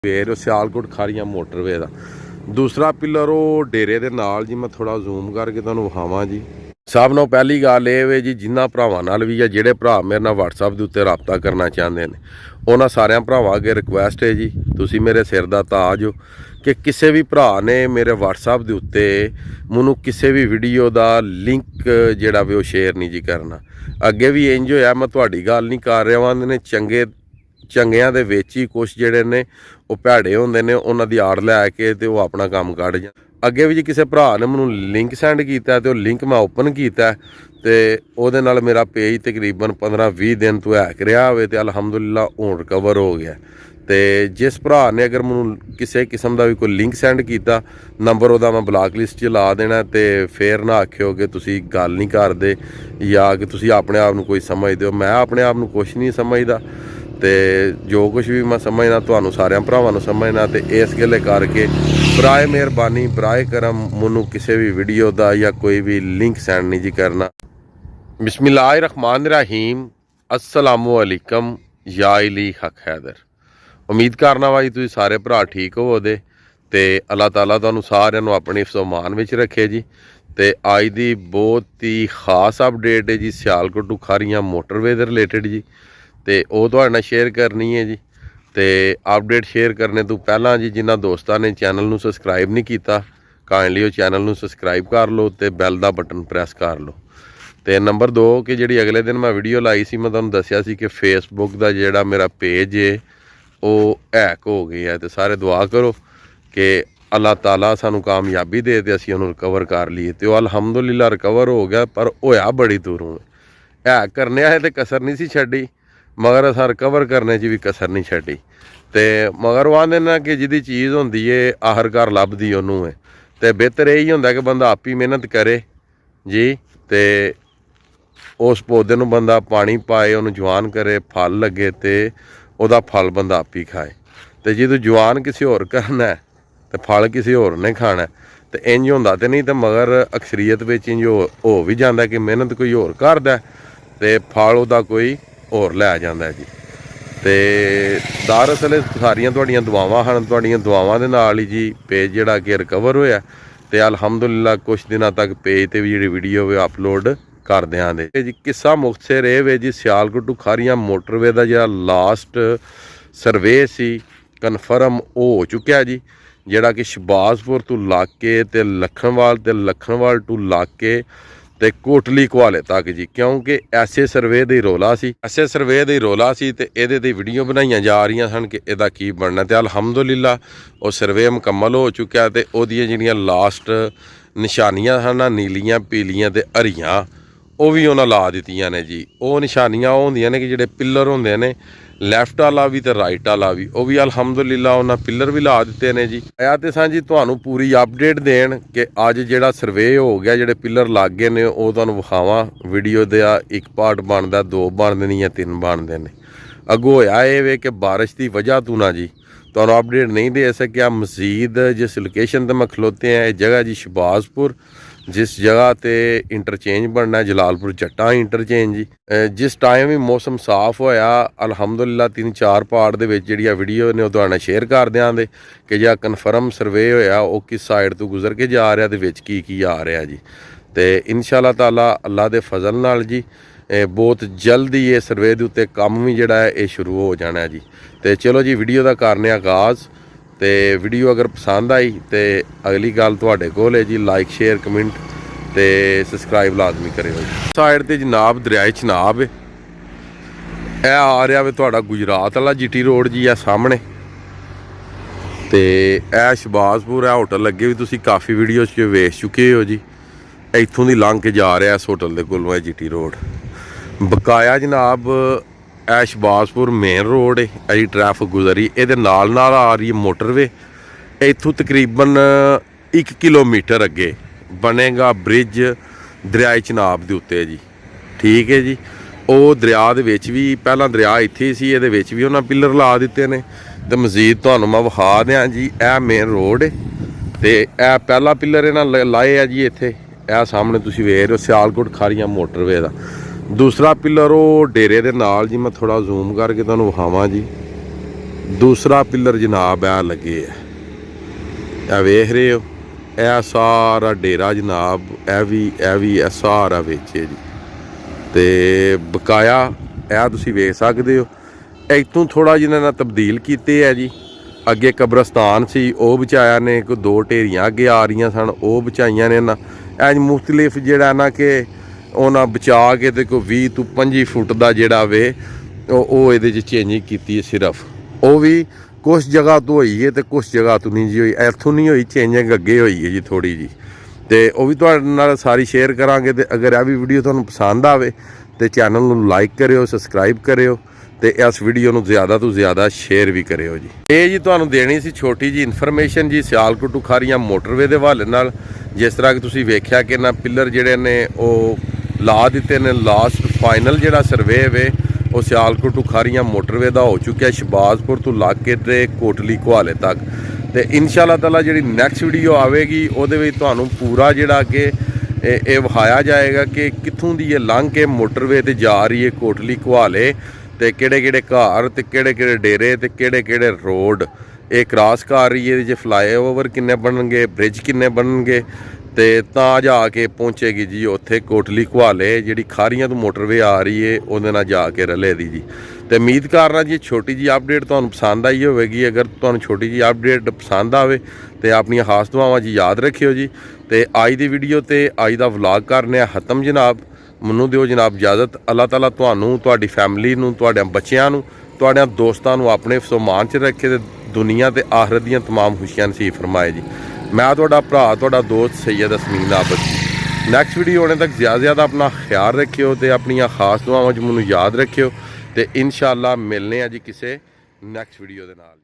ਫਿਰ ਸਿਆਲਕੋਟ ਖਾਰੀਆਂ ਮੋਟਰਵੇ ਦਾ ਦੂਸਰਾ ਪਿਲਰ ਉਹ ਡੇਰੇ ਦੇ ਨਾਲ ਜੀ। ਮੈਂ ਥੋੜਾ ਜ਼ੂਮ ਕਰਕੇ ਤੁਹਾਨੂੰ ਵਿਖਾਵਾਂ ਜੀ। ਸਭ ਨਾਲੋਂ ਪਹਿਲੀ ਗੱਲ ਇਹ ਵੇ ਜੀ, ਜਿਨ੍ਹਾਂ ਭਰਾਵਾਂ ਨਾਲ ਵੀ ਆ, ਜਿਹੜੇ ਭਰਾ ਮੇਰੇ ਨਾਲ WhatsApp ਦੇ ਉੱਤੇ ਰਾਬਤਾ ਕਰਨਾ ਚਾਹੁੰਦੇ ਨੇ, ਉਹਨਾਂ ਸਾਰਿਆਂ ਭਰਾਵਾਂ ਅੱਗੇ ਰਿਕੁਐਸਟ ਹੈ ਜੀ, ਤੁਸੀਂ ਮੇਰੇ ਸਿਰ ਦਾ ਤਾਜ ਹੋ ਕਿ ਕਿਸੇ ਵੀ ਭਰਾ ਨੇ ਮੇਰੇ WhatsApp ਦੇ ਉੱਤੇ ਮੈਨੂੰ ਕਿਸੇ ਵੀ ਵੀਡੀਓ ਦਾ ਲਿੰਕ ਜਿਹੜਾ ਵੀ ਉਹ ਸ਼ੇਅਰ ਨਹੀਂ ਜੀ ਕਰਨਾ। ਅੱਗੇ ਵੀ ਇੰਜ ਹੋਇਆ, ਮੈਂ ਤੁਹਾਡੀ ਗੱਲ ਨਹੀਂ ਕਰ ਰਿਹਾ, ਵਾਂਦੇ ਨੇ ਚੰਗਿਆਂ ਦੇ ਵਿੱਚ ਹੀ ਕੁਛ ਜਿਹੜੇ ਨੇ ਉਹ ਭੈੜੇ ਹੁੰਦੇ ਨੇ, ਉਹਨਾਂ ਦੀ ਆੜ ਲੈ ਕੇ ਤੇ ਉਹ ਆਪਣਾ ਕੰਮ ਕੱਢ ਜਾਂ। ਅੱਗੇ ਵੀ ਜੀ ਕਿਸੇ ਭਰਾ ਨੇ ਮੈਨੂੰ ਲਿੰਕ ਸੈਂਡ ਕੀਤਾ ਤੇ ਉਹ ਲਿੰਕ ਮੈਂ ਓਪਨ ਕੀਤਾ ਤੇ ਉਹਦੇ ਨਾਲ ਮੇਰਾ ਪੇਜ ਤਕਰੀਬਨ 15-20 ਦਿਨ ਤੋਂ ਹੈਕ ਰਿਹਾ ਹੋਵੇ ਤੇ ਅਲਹਮਦੁਲਿਲਾ ਹੁਣ ਰਿਕਵਰ ਹੋ ਗਿਆ। ਤੇ ਜਿਸ ਭਰਾ ਨੇ ਅਗਰ ਮੈਨੂੰ ਕਿਸੇ ਕਿਸਮ ਦਾ ਵੀ ਕੋਈ ਲਿੰਕ ਸੈਂਡ ਕੀਤਾ, ਨੰਬਰ ਉਹਦਾ ਮੈਂ ਬਲਾਕ ਲਿਸਟ 'ਚ ਲਾ ਦੇਣਾ। ਤੇ ਫੇਰ ਨਾ ਆਖਿਓ ਕਿ ਤੁਸੀਂ ਗੱਲ ਨਹੀਂ ਕਰਦੇ ਜਾਂ ਕਿ ਤੁਸੀਂ ਆਪਣੇ ਆਪ ਨੂੰ ਕੋਈ ਸਮਝਦੇ ਹੋ। ਮੈਂ ਆਪਣੇ ਆਪ ਨੂੰ ਕੁਛ ਨਹੀਂ ਸਮਝਦਾ ਤੇ ਜੋ ਕੁਛ ਵੀ ਮੈਂ ਸਮਝਣਾ ਤੁਹਾਨੂੰ ਸਾਰਿਆਂ ਭਰਾਵਾਂ ਨੂੰ ਸਮਝਣਾ। ਤੇ ਇਸ ਗੱਲੇ ਕਰਕੇ ਬਰਾਏ ਮਿਹਰਬਾਨੀ ਬਰਾਏ ਕਰਮ ਮੈਨੂੰ ਕਿਸੇ ਵੀ ਵੀਡੀਓ ਦਾ ਜਾਂ ਕੋਈ ਵੀ ਲਿੰਕ ਸੈਂਡ ਨਹੀਂ ਜੀ ਕਰਨਾ। ਬਿਸਮਿल्लाहिर्रहमानिर्रहीम अस्सलामुअलैकुम या अली हक हैदर। उम्मीद करना वा जी तुसीं सारे भरा ठीक होवोगे ते अल्लाह ताला तुहानूं सारिਆਂ ਨੂੰ अपनी फसमान ਵਿੱਚ रखे जी। ਤੇ ਅੱਜ ਦੀ बहुत ही खास अपडेट है जी सियालकोट टू खारियां मोटरवे ਦੇ ਰਿਲੇਟਡ ਜੀ। ਤੇ ਉਹ ਤੁਹਾਡੇ ਨਾਲ ਸ਼ੇਅਰ ਕਰਨੀ ਹੈ ਜੀ। ਤੇ ਅਪਡੇਟ ਸ਼ੇਅਰ ਕਰਨੇ ਤੋਂ ਪਹਿਲਾਂ ਜੀ, ਜਿਨ੍ਹਾਂ ਦੋਸਤਾਂ ਨੇ ਚੈਨਲ ਨੂੰ ਸਬਸਕ੍ਰਾਈਬ ਨਹੀਂ ਕੀਤਾ, ਕਾਈਂਡਲੀ ਉਹ ਚੈਨਲ ਨੂੰ ਸਬਸਕ੍ਰਾਈਬ ਕਰ ਲਓ ਤੇ ਬੈਲ ਦਾ ਬਟਨ ਪ੍ਰੈਸ ਕਰ ਲਓ। ਤੇ ਨੰਬਰ 2 ਕਿ ਜਿਹੜੀ ਅਗਲੇ ਦਿਨ ਮੈਂ ਵੀਡੀਓ ਲਾਈ ਸੀ, ਮੈਂ ਤੁਹਾਨੂੰ ਦੱਸਿਆ ਸੀ ਕਿ ਫੇਸਬੁੱਕ ਦਾ ਜਿਹੜਾ ਮੇਰਾ ਪੇਜ ਹੈ ਉਹ ਹੈਕ ਹੋ ਗਿਆ। ਤੇ ਸਾਰੇ ਦੁਆ ਕਰੋ ਕਿ ਅੱਲਾਹ ਤਾਲਾ ਸਾਨੂੰ ਕਾਮਯਾਬੀ ਦੇ ਤੇ ਅਸੀਂ ਉਹਨੂੰ ਰਿਕਵਰ ਕਰ ਲਈਏ। ਤੇ ਉਹ ਅਲਹਮਦੁਲਿਲਾ ਰਿਕਵਰ ਹੋ ਗਿਆ, ਪਰ ਹੋਇਆ ਬੜੀ ਦੂਰੋਂ। हैक करने आए तो कसर नहीं सी छड़ी, मगर अस रिकवर करने च भी कसर नहीं छड़ी। तो मगर वो आते ना कि जिहदी चीज़ होंदी है आखिरकार लभदी उन्होंने है। तो बेहतर यही होंदा कि बंदा आप ही मेहनत करे जी। तो उस पौधे नूं बंदा पानी पाए, उन्होंने जवान करे, फल लगे तो वह फल बंदा आप ही खाए। तो जो जवान किसी होर करना है तो फल किसी होर ने खाना है। तो इंज होंदा तो नहीं, तो मगर अक्सरीयत में इंज हो भी जाता कि मेहनत कोई होर करदा ते फल उहदा कोई होर लै जांदा जी। ते दरअसल सारियां तुहाड़ियां दुआवां हन, तुहाड़ियां दुआवां दे नाल ही जी पेज जिहड़ा कि रिकवर होया। ते अल्हम्दुलिल्लाह कुछ दिनों तक पेज ते भी जिहड़ी वीडियो वे अपलोड कर देंगे जी। किस्सा मुख्तसर ये वे जी, सियालकोट टू खारियां मोटरवे का जिहड़ा लास्ट सर्वे सी कन्फर्म हो चुकिया जी। जिहड़ा कि शहबाजपुर टू लाके ते लखनवाल टू लाके ते कोटली कुहाले तक जी। क्योंकि ऐसे सर्वे दी रौला सी, ऐसे सर्वे दी रौला सी ते इहदे दी वीडियो बनाईयां जा रही सन कि इहदा की बनना। ते अल्हम्दुलिल्लाह वो सर्वे मुकम्मल हो चुका। ते ओहदियां जिहड़ियां लास्ट निशानियां सन नीलियां पीलियां ते हरियां वो भी उन्हें ला दित्तियां ने जी। वो निशानियां होंदियां ने कि जिहड़े पिलर होंदे ने लैफ्ट वाला भी तो राइट वाला भी, वो भी अल्हम्दुलिल्लाह उन्हें पिलर भी ला दिते ने जी। आया तो सा जी तुहानूं पूरी अपडेट देन कि अज जिहड़ा सर्वे हो गया, जिहड़े पिलर लग गए ने, वो तुहानूं विखावां। वीडियो दा एक पार्ट बनदा, 2 बनदे ने या 3 बनदे ने। अगों होया ये वे कि बारिश की वजह तो ना जी तुहानूं अपडेट नहीं दे सकिया। मजीद जिस लोकेशन ते मैं खलोते हैं, जगह जी शहबाजपुर, जिस जगह ते इंटरचेंज बनना है जलालपुर जट्टा इंटरचेंज जी। जिस टाइम भी मौसम साफ होया अल्हम्दुलिल्लाह 3-4 पार्ट दे विच जिहड़ियां वीडियो ने तुहाडे नाल शेयर कर देंगे कि जिहड़ा कन्फर्म सर्वे होया वो किस साइड तो गुजर के जा रहा, ते विच की आ रहा जी। तो इंशाअल्लाह ताला अल्लाह दे फजल नाल जी बहुत जल्द ही ये सर्वे के उत्ते काम भी जिहड़ा है ये शुरू हो जाना है जी। तो चलो जी वीडियो का करने आगाज़। तो वीडियो अगर पसंद आई तो अगली गल तुहाडे कोल है जी, लाइक शेयर कमेंट तो सबसक्राइब लाजमी करियो। साइड ते जनाब दरियाए चनाब है, यह आ रहा वे तुहाडा गुजरात वाला GT रोड जी आ सामने। तो यह शहबाजपुर है, होटल लगे भी तुसीं काफ़ी वीडियो वेख चुके हो जी। इत्थों दी लंघ के जा रहा इस होटल के कोलों है GT रोड। बकाया जनाब शहबाजपुर मेन रोड है, अजी ट्रैफिक गुजरी ये नाल आ रही है मोटरवे। इत्थों तकरीबन 1 किलोमीटर अगे बनेगा ब्रिज दरियाए चनाब के उत्ते जी। ठीक है जी। वो दरिया दे विच भी पहला दरिया इत्थे सी, इहदे विच भी उन्हां पिलर ला दिते ने। तो मजीद तुहानूं मैं विखा दियां जी, यह मेन रोड है तो यह पहला पिलर इन्हां लाए है जी। इत्थे यह सामने तुसीं वेख रहे हो सियालकोट खारियां मोटरवे का। दूसरा पिलर वो डेरे दे नाल जी, मैं थोड़ा जूम करके तुहानूं विखावां जी। दूसरा पिलर जनाब आ लगे है, ਇਹ ਵੇਖ ਰਹੇ ਹੋ। ਇਹ ਸਾਰਾ ਡੇਰਾ ਜਨਾਬ ਇਹ ਵੀ ਇਹ ਸਾਰਾ ਵੇਚੇ ਜੀ। ਤੇ ਬਕਾਇਆ ਇਹ ਤੁਸੀਂ ਵੇਖ ਸਕਦੇ ਹੋ। ਇੱਥੋਂ ਥੋੜਾ ਜਿਹਾ ਨਾਲ ਤਬਦੀਲ ਕੀਤੇ ਹੈ ਜੀ। ਅੱਗੇ ਕਬਰਸਤਾਨ ਸੀ ਉਹ ਬਚਾਇਆ ਨੇ, ਕੋਈ 2 ਢੇਰੀਆਂ ਅੱਗੇ ਆ ਰਹੀਆਂ ਸਨ ਉਹ ਬਚਾਈਆਂ ਨੇ ਨਾ। ਐਂ ਮੁਖਤਲਿਫ ਜਿਹੜਾ ਨਾ ਕਿ ਉਹਨਾਂ ਬਚਾ ਕੇ ਤੇ ਕੋਈ 20 ਤੋਂ 25 ਫੁੱਟ ਦਾ ਜਿਹੜਾ ਵੇ ਉਹ ਇਹਦੇ 'ਚ ਚੇਂਜਿੰਗ ਕੀਤੀ ਹੈ ਸਿਰਫ। ਉਹ ਵੀ ਕੁਛ ਜਗ੍ਹਾ ਤੋਂ ਹੋਈ ਹੈ ਤੇ ਕੁਛ ਜਗ੍ਹਾ ਤੋਂ ਨਹੀਂ ਜੀ ਹੋਈ। ਇੱਥੋਂ ਨਹੀਂ ਹੋਈ, ਚੇਂਜਿੰਗ ਅੱਗੇ ਹੋਈ ਹੈ ਜੀ ਥੋੜ੍ਹੀ ਜੀ। ਤੇ ਉਹ ਵੀ ਤੁਹਾਡੇ ਨਾਲ ਸਾਰੀ ਸ਼ੇਅਰ ਕਰਾਂਗੇ। ਤੇ ਅਗਰ ਇਹ ਵੀ ਵੀਡੀਓ ਤੁਹਾਨੂੰ ਪਸੰਦ ਆਵੇ ਤੇ ਚੈਨਲ ਨੂੰ ਲਾਈਕ ਕਰਿਓ, ਸਬਸਕ੍ਰਾਈਬ ਕਰਿਓ ਤੇ ਇਸ ਵੀਡੀਓ ਨੂੰ ਜ਼ਿਆਦਾ ਤੋਂ ਜ਼ਿਆਦਾ ਸ਼ੇਅਰ ਵੀ ਕਰਿਓ ਜੀ। ਇਹ ਜੀ ਤੁਹਾਨੂੰ ਦੇਣੀ ਸੀ ਛੋਟੀ ਜੀ ਇਨਫੋਰਮੇਸ਼ਨ ਜੀ ਸਿਆਲਕੋਟ ਟੂ ਖਾਰੀਆਂ ਮੋਟਰਵੇ ਦੇ ਹਵਾਲੇ ਨਾਲ। ਜਿਸ ਤਰ੍ਹਾਂ ਕਿ ਤੁਸੀਂ ਵੇਖਿਆ ਕਿ ਨਾ ਪਿੱਲਰ ਜਿਹੜੇ ਨੇ ਉਹ ਲਾ ਦਿੱਤੇ ਨੇ। ਲਾਸਟ ਫਾਈਨਲ ਜਿਹੜਾ ਸਰਵੇ ਵੇ ਉਹ ਸਿਆਲਕੋਟ ਟੂ ਖਾਰੀਆਂ ਮੋਟਰਵੇ ਦਾ ਹੋ ਚੁੱਕਿਆ, ਸ਼ਬਾਜ਼ਪੁਰ ਤੋਂ ਲੱਗ ਕੇ ਤੇ ਕੋਟਲੀ ਕੁਹਾਲੇ ਤੱਕ। ਤੇ ਇਨਸ਼ਾਅੱਲਾ ਤਾਲਾ ਜਿਹੜੀ ਨੈਕਸਟ ਵੀਡੀਓ ਆਵੇਗੀ ਉਹਦੇ ਵਿੱਚ ਤੁਹਾਨੂੰ ਪੂਰਾ ਜਿਹੜਾ ਕਿ ਇਹ ਵਿਖਾਇਆ ਜਾਏਗਾ ਕਿ ਕਿੱਥੋਂ ਦੀ ਇਹ ਲੰਘ ਕੇ ਮੋਟਰਵੇ ਤੇ ਜਾ ਰਹੀ ਹੈ ਕੋਟਲੀ ਕੁਹਾਲੇ, ਤੇ ਕਿਹੜੇ ਕਿਹੜੇ ਘਰ ਤੇ ਕਿਹੜੇ ਕਿਹੜੇ ਡੇਰੇ ਤੇ ਕਿਹੜੇ ਕਿਹੜੇ ਰੋਡ ਇਹ ਕ੍ਰਾਸ ਕਰ ਰਹੀ ਹੈ। ਇਹਦੇ 'ਚ ਫਲਾਈਓਵਰ ਕਿੰਨੇ ਬਣਨਗੇ, ਬ੍ਰਿਜ ਕਿੰਨੇ ਬਣਨਗੇ, ਤੇ ਤਾਂ ਜਾ ਕੇ ਪਹੁੰਚੇਗੀ ਜੀ ਉੱਥੇ ਕੋਟਲੀ ਕੁਹਾਲੇ ਜਿਹੜੀ ਖਾਰੀਆਂ ਤੋਂ ਮੋਟਰਵੇ ਆ ਰਹੀ ਹੈ ਉਹਦੇ ਨਾਲ ਜਾ ਕੇ ਰਲੇ ਦੀ ਜੀ। ਤੇ ਉਮੀਦ ਕਰਨਾ ਜੀ ਛੋਟੀ ਜੀ ਅਪਡੇਟ ਤੁਹਾਨੂੰ ਪਸੰਦ ਆਈ ਹੋਵੇਗੀ। ਅਗਰ ਤੁਹਾਨੂੰ ਛੋਟੀ ਜੀ ਅਪਡੇਟ ਪਸੰਦ ਆਵੇ ਤੇ ਆਪਣੀਆਂ ਖਾਸ ਦੁਆਵਾਂ ਜੀ ਯਾਦ ਰੱਖਿਓ ਜੀ। ਤੇ ਅੱਜ ਦੀ ਵੀਡੀਓ ਤੇ ਅੱਜ ਦਾ ਵਲੌਗ ਕਰਨੇ ਆ ਖਤਮ ਜਨਾਬ। ਮੈਨੂੰ ਦਿਓ ਜਨਾਬ ਇਜਾਜ਼ਤ। ਅੱਲਾਹ ਤਾਲਾ ਤੁਹਾਨੂੰ, ਤੁਹਾਡੀ ਫੈਮਿਲੀ ਨੂੰ, ਤੁਹਾਡੇ ਬੱਚਿਆਂ ਨੂੰ, ਤੁਹਾਡੇ ਦੋਸਤਾਂ ਨੂੰ ਆਪਣੇ ਫਸਮਾਨ 'ਚ ਰੱਖੇ ਤੇ ਦੁਨੀਆ ਤੇ ਆਖਰਤ ਦੀਆਂ तमाम ਖੁਸ਼ੀਆਂ ਨਸੀਬ ਫਰਮਾਏ ਜੀ। ਮੈਂ ਤੁਹਾਡਾ ਭਰਾ, ਤੁਹਾਡਾ ਦੋਸਤ ਸੈयद ਅਸਮੀਨ ਆਬਦ। ਨੈਕਸਟ ਵੀਡੀਓ ਆਉਣੇ ਤੱਕ ਜ਼ਿਆਦਾ ਆਪਣਾ ਖਿਆਲ ਰੱਖਿਓ ਤੇ ਆਪਣੀਆਂ ਖਾਸ ਦੁਆਵਾਂ 'ਚ ਮੈਨੂੰ ਯਾਦ ਰੱਖਿਓ। ਤੇ ਇਨਸ਼ਾਅੱਲਾ ਮਿਲਨੇ ਆ ਜੀ ਕਿਸੇ ਨੈਕਸਟ ਵੀਡੀਓ ਦੇ ਨਾਲ।